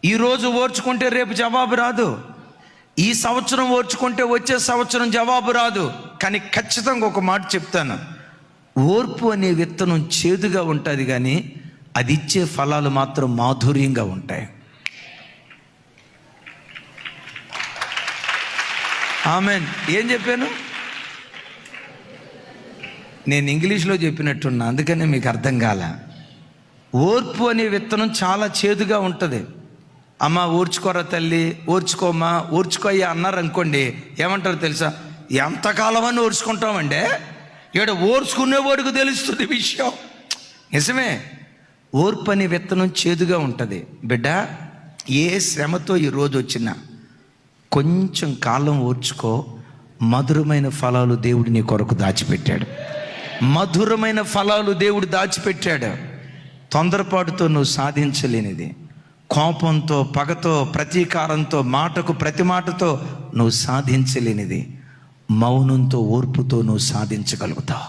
ఈరోజు ఓర్చుకుంటే రేపు జవాబు రాదు, ఈ సంవత్సరం ఓర్చుకుంటే వచ్చే సంవత్సరం జవాబు రాదు. కానీ ఖచ్చితంగా ఒక మాట చెప్తాను, ఓర్పు అనే విత్తనం చేదుగా ఉంటుంది, కానీ అది ఇచ్చే ఫలాలు మాత్రం మాధుర్యంగా ఉంటాయి. ఆమెన్. ఏం చెప్పాను? నేను ఇంగ్లీష్లో చెప్పినట్టున్నా, అందుకనే మీకు అర్థం కాల. ఓర్పు అనే విత్తనం చాలా చేదుగా ఉంటుంది. అమ్మ ఓర్చుకోరా తల్లి, ఓర్చుకోమ్మా, ఓర్చుకోయ్యా అన్నారు అనుకోండి, ఏమంటారు తెలుసా? ఎంతకాలం అని ఓర్చుకుంటామంటే ఇక్కడ ఓర్చుకునేవాడికి తెలుస్తుంది విషయం. నిజమే, ఓర్పు అనే విత్తనం చేదుగా ఉంటుంది. బిడ్డ, ఏ శ్రమతో ఈరోజు వచ్చినా కొంచెం కాలం ఓర్చుకో, మధురమైన ఫలాలు దేవుడు నీ కొరకు దాచిపెట్టాడు. మధురమైన ఫలాలు దేవుడు దాచిపెట్టాడు. తొందరపాటుతో నువ్వు సాధించలేనిది, కోపంతో, పగతో, ప్రతీకారంతో, మాటకు ప్రతి మాటతో నువ్వు సాధించలేనిది మౌనంతో, ఓర్పుతో నువ్వు సాధించగలుగుతావు.